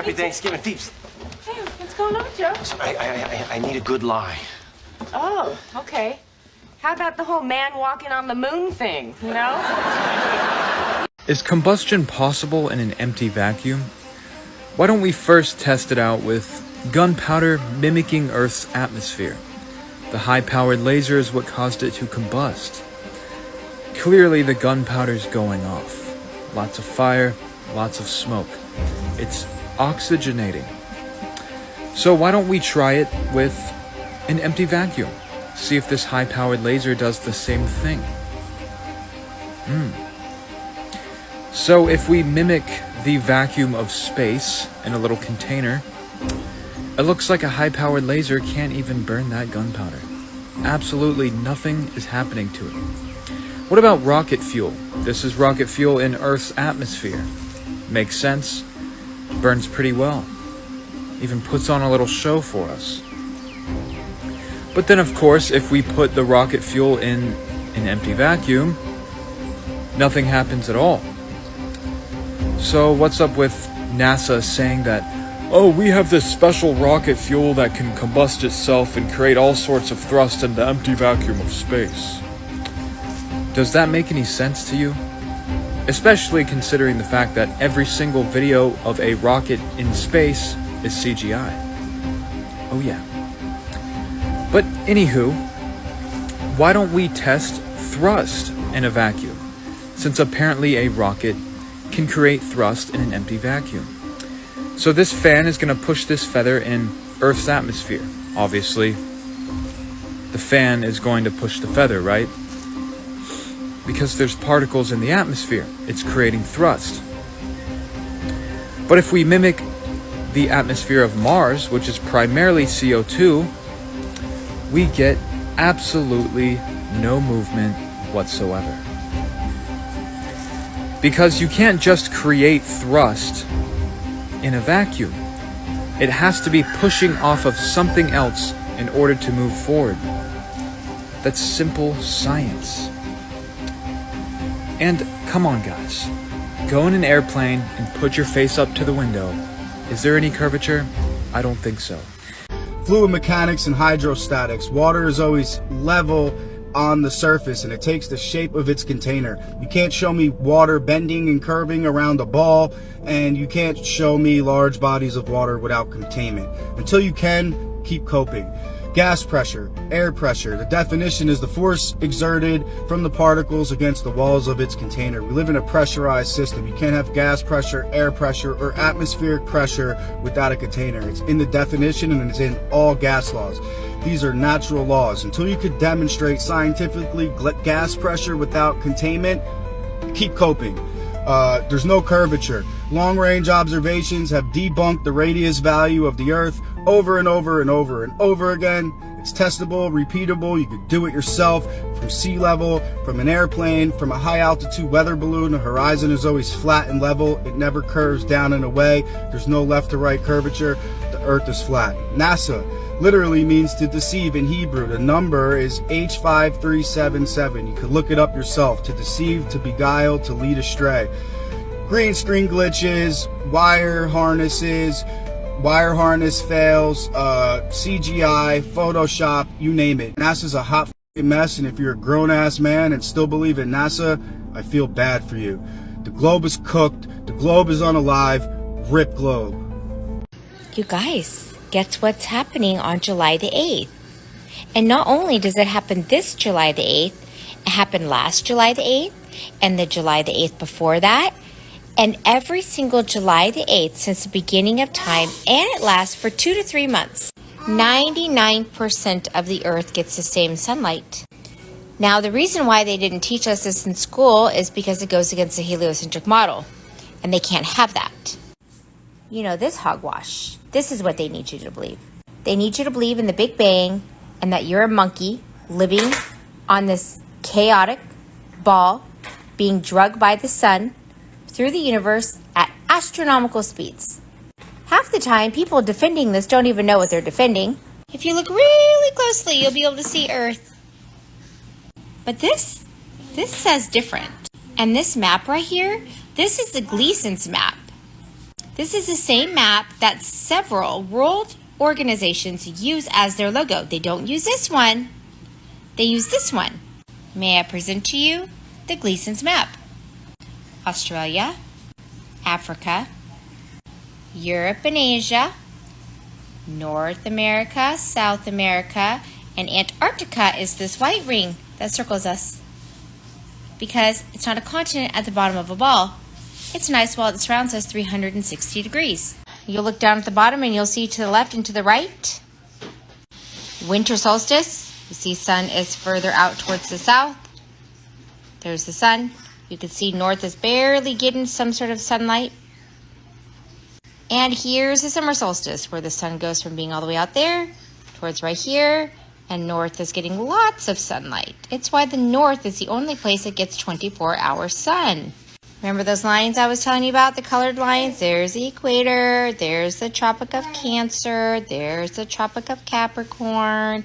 happy Thanksgiving, Peeps. Hey, what's going on, Joe? So I need a good lie. Oh, okay. How about the whole man walking on the moon thing, you know? Is combustion possible in an empty vacuum? Why don't we first test it out with gunpowder mimicking Earth's atmosphere? The high-powered laser is what caused it to combust. Clearly the gunpowder's going off. Lots of fire, lots of smoke. It's oxygenating. So why don't we try it with an empty vacuum? See if this high-powered laser does the same thing. So if we mimic the vacuum of space in a little container, it looks like a high-powered laser can't even burn that gunpowder. Absolutely nothing is happening to it. What about rocket fuel? This is rocket fuel in Earth's atmosphere. Makes sense. Burns pretty well. Even puts on a little show for us. But then, of course, if we put the rocket fuel in an empty vacuum, nothing happens at all. So what's up with NASA saying that, oh, we have this special rocket fuel that can combust itself and create all sorts of thrust in the empty vacuum of space? Does that make any sense to you? Especially considering the fact that every single video of a rocket in space is CGI. Oh yeah. But anywho, why don't we test thrust in a vacuum? Since apparently a rocket can create thrust in an empty vacuum. So this fan is going to push this feather in Earth's atmosphere. Obviously, the fan is going to push the feather, right? Because there's particles in the atmosphere. It's creating thrust. But if we mimic the atmosphere of Mars, which is primarily CO2, we get absolutely no movement whatsoever. Because you can't just create thrust in a vacuum. It has to be pushing off of something else in order to move forward. That's simple science. And come on guys, go in an airplane and put your face up to the window. Is there any curvature? I don't think so. Fluid mechanics and hydrostatics. Water is always level on the surface and it takes the shape of its container. You can't show me water bending and curving around a ball, and you can't show me large bodies of water without containment. Until you can, keep coping. Gas pressure, air pressure. The definition is the force exerted from the particles against the walls of its container. We live in a pressurized system. You can't have gas pressure, air pressure, or atmospheric pressure without a container. It's in the definition and it's in all gas laws. These are natural laws. Until you could demonstrate scientifically gas pressure without containment, keep coping. There's no curvature. Long-range observations have debunked the radius value of the Earth over and over and over and over again. It's testable, repeatable. You could do it yourself from sea level, from an airplane, from a high-altitude weather balloon. The horizon is always flat and level. It never curves down and away. There's no left to right curvature. The Earth is flat. NASA literally means to deceive in Hebrew. The number is H5377. You could look it up yourself. To deceive, to beguile, to lead astray. Green screen glitches, wire harness fails, CGI, Photoshop, you name it. NASA's a hot mess, and if you're a grown-ass man and still believe in NASA, I feel bad for you. The globe is cooked. The globe is unalive. Rip globe. You guys, guess what's happening on July the 8th? And not only does it happen this July the 8th, it happened last July the 8th, and the July the 8th before that, and every single July the 8th since the beginning of time, and it lasts for 2 to 3 months. 99% of the Earth gets the same sunlight. Now, the reason why they didn't teach us this in school is because it goes against the heliocentric model, and they can't have that. You know, this hogwash, this is what they need you to believe. They need you to believe in the Big Bang and that you're a monkey living on this chaotic ball being drugged by the sun through the universe at astronomical speeds. Half the time, people defending this don't even know what they're defending. If you look really closely, you'll be able to see Earth. But this says different. And this map right here, this is the Gleason's map. This is the same map that several world organizations use as their logo. They don't use this one. They use this one. May I present to you the Gleason's map? Australia, Africa, Europe and Asia, North America, South America, and Antarctica is this white ring that circles us. Because it's not a continent at the bottom of a ball. It's an ice wall that surrounds us 360 degrees. You'll look down at the bottom and you'll see to the left and to the right. Winter solstice. You see sun is further out towards the south. There's the sun. You can see north is barely getting some sort of sunlight. And here's the summer solstice, where the sun goes from being all the way out there towards right here, and north is getting lots of sunlight. It's why the north is the only place that gets 24-hour sun. Remember those lines I was telling you about, the colored lines? There's the equator, there's the Tropic of Cancer, there's the Tropic of Capricorn, and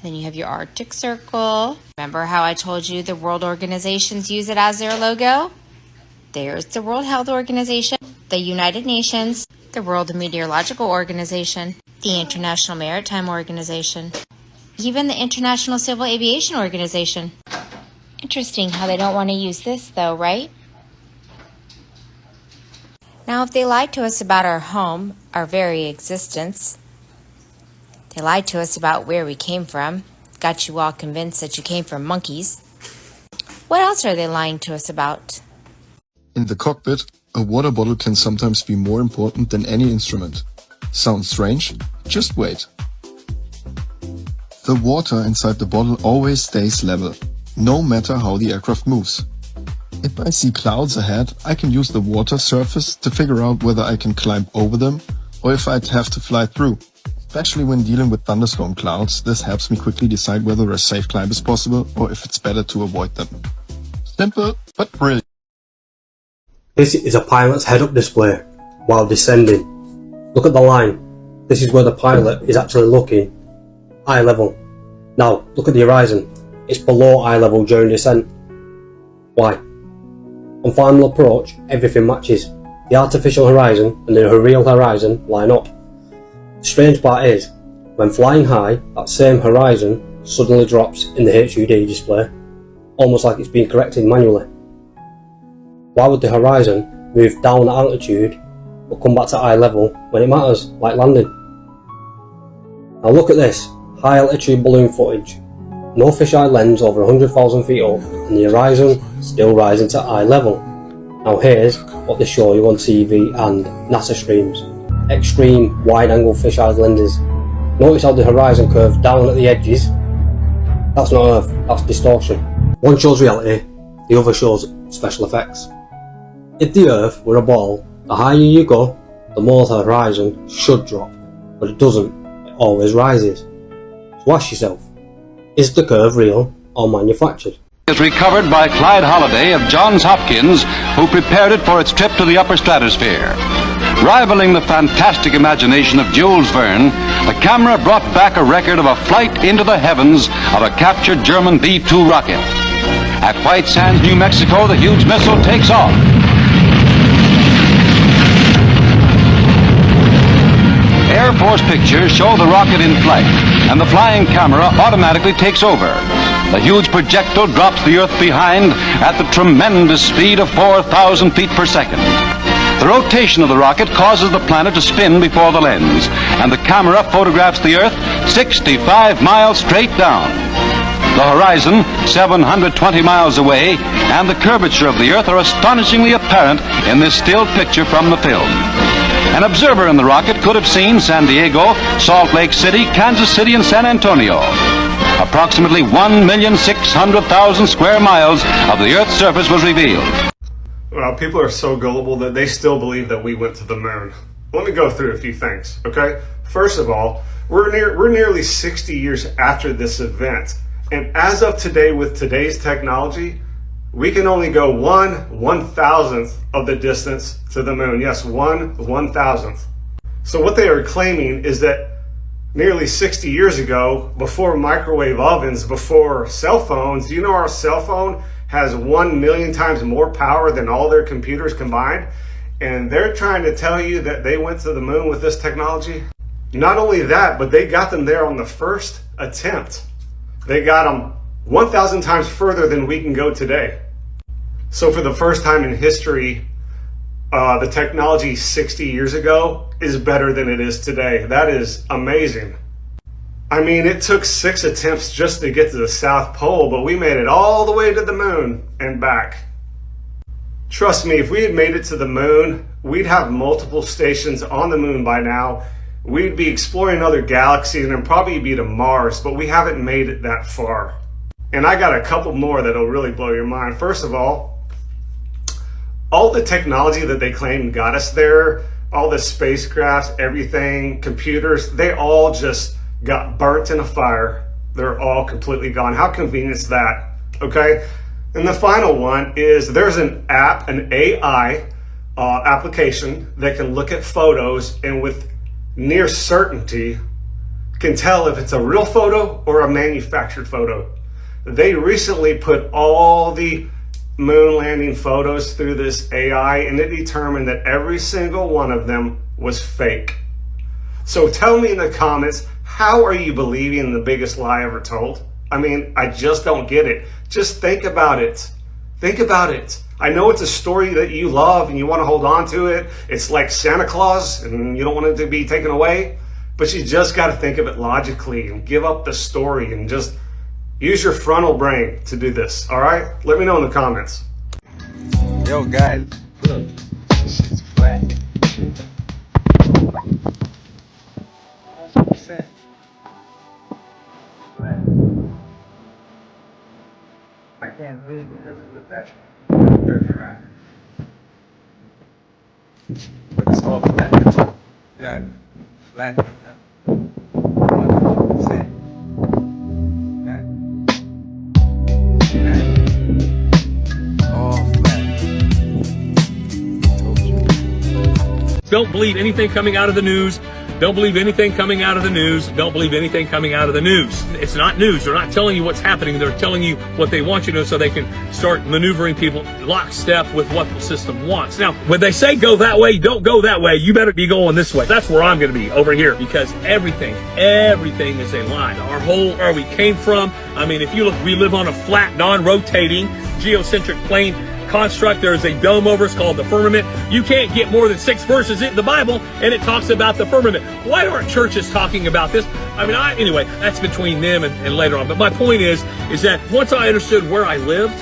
then you have your Arctic Circle. Remember how I told you the world organizations use it as their logo? There's the World Health Organization, the United Nations, the World Meteorological Organization, the International Maritime Organization, even the International Civil Aviation Organization. Interesting how they don't want to use this though, right? Now, if they lied to us about our home, our very existence, they lied to us about where we came from, got you all convinced that you came from monkeys, what else are they lying to us about? In the cockpit, a water bottle can sometimes be more important than any instrument. Sounds strange? Just wait. The water inside the bottle always stays level, no matter how the aircraft moves. If I see clouds ahead, I can use the water surface to figure out whether I can climb over them or if I'd have to fly through. Especially when dealing with thunderstorm clouds, this helps me quickly decide whether a safe climb is possible or if it's better to avoid them. Simple, but brilliant. This is a pilot's head-up display while descending. Look at the line. This is where the pilot is actually looking eye level. Now, look at the horizon. It's below eye level during descent. Why? On final approach, everything matches. The artificial horizon and the real horizon line up. The strange part is, when flying high, that same horizon suddenly drops in the HUD display, almost like it's being corrected manually. Why would the horizon move down at altitude but come back to eye level when it matters, like landing? Now look at this, high altitude balloon footage. No fisheye lens over 100,000 feet up and the horizon still rising to eye level. Now here's what they show you on TV and NASA streams. Extreme wide angle fisheye lenses. Notice how the horizon curves down at the edges? That's not Earth, that's distortion. One shows reality, the other shows special effects. If the Earth were a ball, the higher you go, the more the horizon should drop, but it doesn't, it always rises. So ask yourself, is the curve real or manufactured? Is recovered by Clyde Holliday of Johns Hopkins, who prepared it for its trip to the upper stratosphere. Rivaling the fantastic imagination of Jules Verne, the camera brought back a record of a flight into the heavens of a captured German B-2 rocket. At White Sands, New Mexico, the huge missile takes off. Air Force pictures show the rocket in flight, and the flying camera automatically takes over. The huge projectile drops the Earth behind at the tremendous speed of 4,000 feet per second. The rotation of the rocket causes the planet to spin before the lens, and the camera photographs the Earth 65 miles straight down. The horizon, 720 miles away, and the curvature of the Earth are astonishingly apparent in this still picture from the film. An observer in the rocket could have seen San Diego, Salt Lake City, Kansas City, and San Antonio. Approximately 1,600,000 square miles of the Earth's surface was revealed. Well, people are so gullible that they still believe that we went to the moon. Let me go through a few things, okay? First of all, we're nearly 60 years after this event. And as of today, with today's technology, we can only go 1/1000th of the distance to the moon. Yes, 1/1000th. So what they are claiming is that nearly 60 years ago, before microwave ovens, before cell phones, you know our cell phone has 1 million times more power than all their computers combined. and they're trying to tell you that they went to the moon with this technology. Not only that, but they got them there on the first attempt. They got them 1,000 times further than we can go today. So for the first time in history, the technology 60 years ago is better than it is today. That is amazing. I mean, it took 6 attempts just to get to the South Pole, but we made it all the way to the moon and back. Trust me, if we had made it to the moon, we'd have multiple stations on the moon by now. We'd be exploring other galaxies and probably be to Mars, but we haven't made it that far. And I got a couple more that'll really blow your mind. First of all the technology that they claim got us there, all the spacecrafts, everything, computers, they all just got burnt in a fire. They're all completely gone. How convenient is that? Okay. And the final one is there's an app, an AI application that can look at photos and with near certainty can tell if it's a real photo or a manufactured photo. They recently put all the moon landing photos through this AI, and it determined that every single one of them was fake. So tell me in the comments, how are you believing the biggest lie ever told? I mean, I just don't get it. Just think about it. Think about it. I know it's a story that you love and you want to hold on to it. It's like Santa Claus and you don't want it to be taken away, but you just got to think of it logically and give up the story and just use your frontal brain to do this. All right? Let me know in the comments. Yo, guys, look, this shit's flat. 100% flat. I can't read it because of that. Right. But it's all flat. Yeah, flat. 100%. Don't believe anything coming out of the news. Don't believe anything coming out of the news. Don't believe anything coming out of the news. It's not news. They're not telling you what's happening. They're telling you what they want you to know so they can start maneuvering people lockstep with what the system wants. Now, when they say go that way, don't go that way. You better be going this way. That's where I'm going to be, over here, because everything is a lie. Our whole, where we came from, I mean, if you look, we live on a flat, non-rotating, geocentric plane construct. There is a dome over, it's called the firmament. You can't get more than 6 verses in the Bible and it talks about the firmament. Why aren't churches talking about this? I mean, anyway, that's between them and later on. But my point is that once I understood where I lived,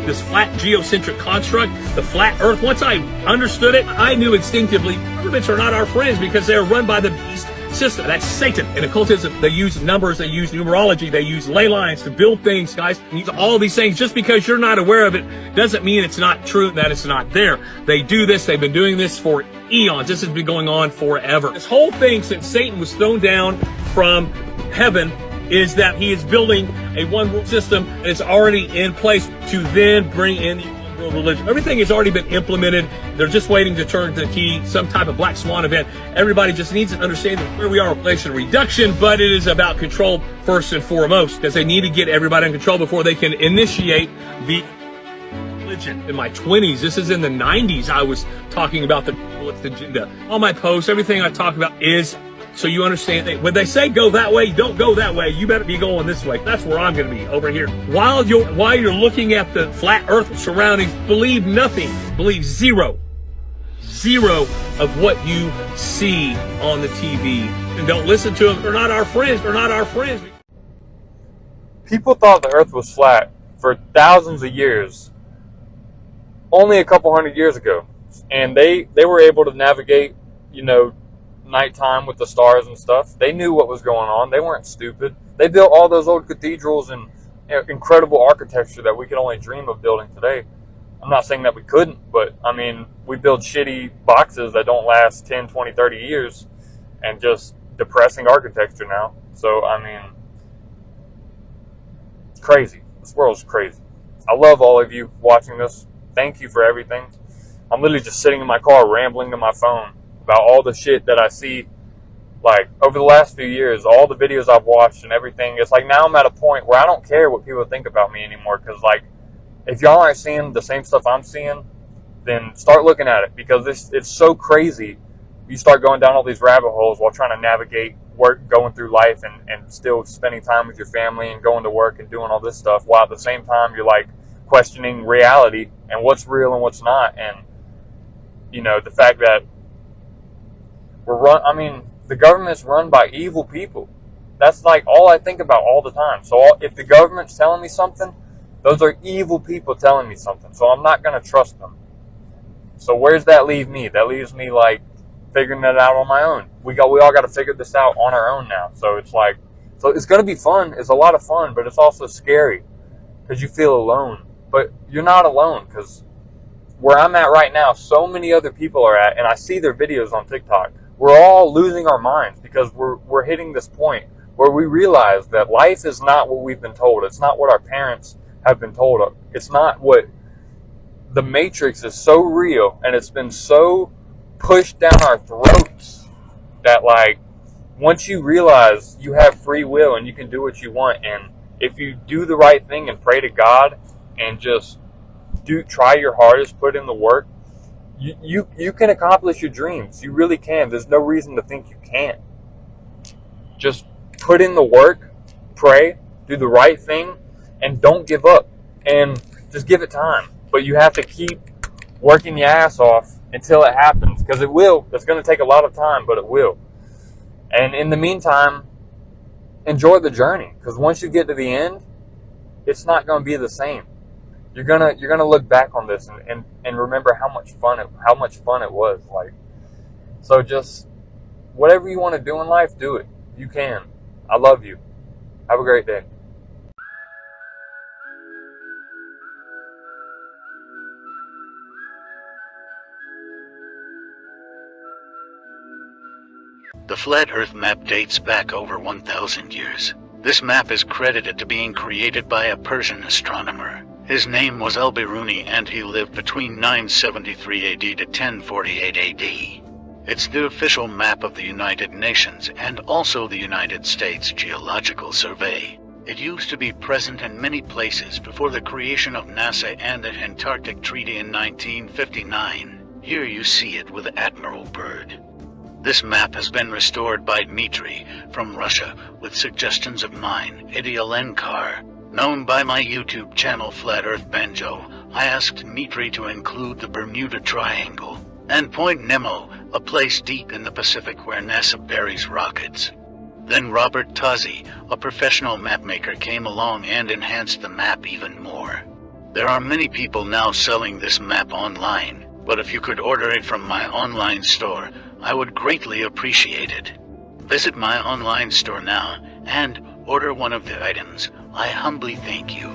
this flat geocentric construct, the flat earth, once I understood it, I knew instinctively firmaments are not our friends because they are run by the beast system. That's Satan. In occultism, they use numbers, they use numerology, they use ley lines to build things, guys. And use all these things. Just because you're not aware of it doesn't mean it's not true, that it's not there. They do this. They've been doing this for eons. This has been going on forever. This whole thing since Satan was thrown down from heaven is that he is building a one world system that is already in place to then bring in the one world religion. Everything has already been implemented. They're just waiting to turn the key, some type of black swan event. Everybody just needs to understand that where we are with population reduction, but it is about control first and foremost, because they need to get everybody in control before they can initiate the religion. In my 20s, this is in the 90s, I was talking about the agenda. All my posts, everything I talk about is so you understand that when they say go that way, don't go that way. You better be going this way. That's where I'm going to be, over here. While you're looking at the flat earth surroundings, believe nothing. Believe zero of what you see on the TV. And don't listen to them. They're not our friends. They're not our friends. People thought the earth was flat for thousands of years. Only a couple hundred years ago. And they were able to navigate, nighttime with the stars and stuff. They knew what was going on. They weren't stupid. They built all those old cathedrals and incredible architecture that we can only dream of building today. I'm not saying that we couldn't, but I mean, we build shitty boxes that don't last 10, 20, 30 years and just depressing architecture now. So, I mean, it's crazy. This world's crazy. I love all of you watching this. Thank you for everything. I'm literally just sitting in my car rambling to my phone about all the shit that I see, like, over the last few years, all the videos I've watched and everything. It's like now I'm at a point where I don't care what people think about me anymore, because, like, if y'all aren't seeing the same stuff I'm seeing, then start looking at it, because it's so crazy. You start going down all these rabbit holes while trying to navigate work, going through life, and still spending time with your family and going to work and doing all this stuff, while at the same time you're like questioning reality and what's real and what's not. And you know, the fact that the government's run by evil people. That's like all I think about all the time. So if the government's telling me something, those are evil people telling me something. So I'm not going to trust them. So where's that leave me? That leaves me like figuring it out on my own. We all got to figure this out on our own now. So it's like, so it's going to be fun. It's a lot of fun, but it's also scary because you feel alone. But you're not alone, because where I'm at right now, so many other people are at, and I see their videos on TikTok. We're all losing our minds because we're hitting this point where we realize that life is not what we've been told. It's not what our parents have been told of. It's not what the Matrix is so real, and it's been so pushed down our throats that, like, once you realize you have free will and you can do what you want, and if you do the right thing and pray to God and just try your hardest, put in the work, you can accomplish your dreams. You really can. There's no reason to think you can't. Just put in the work, pray, do the right thing, and don't give up. And just give it time. But you have to keep working your ass off until it happens, because it will. It's going to take a lot of time, but it will. And in the meantime, enjoy the journey, because once you get to the end, it's not going to be the same. You're gonna look back on this and remember how much fun it was. Like, so just whatever you want to do in life, do it. You can. I love you. Have a great day. The Flat Earth map dates back over 1,000 years. This map is credited to being created by a Persian astronomer. His name was Al-Biruni, and he lived between 973 AD to 1048 AD. It's the official map of the United Nations and also the United States Geological Survey. It used to be present in many places before the creation of NASA and the Antarctic Treaty in 1959. Here you see it with Admiral Byrd. This map has been restored by Dmitry from Russia with suggestions of mine, Idialenkar. Known by my YouTube channel Flat Earth Banjo, I asked Dmitry to include the Bermuda Triangle and Point Nemo, a place deep in the Pacific where NASA buries rockets. Then Robert Tozzi, a professional mapmaker, came along and enhanced the map even more. There are many people now selling this map online, but if you could order it from my online store, I would greatly appreciate it. Visit my online store now and order one of the items. I humbly thank you.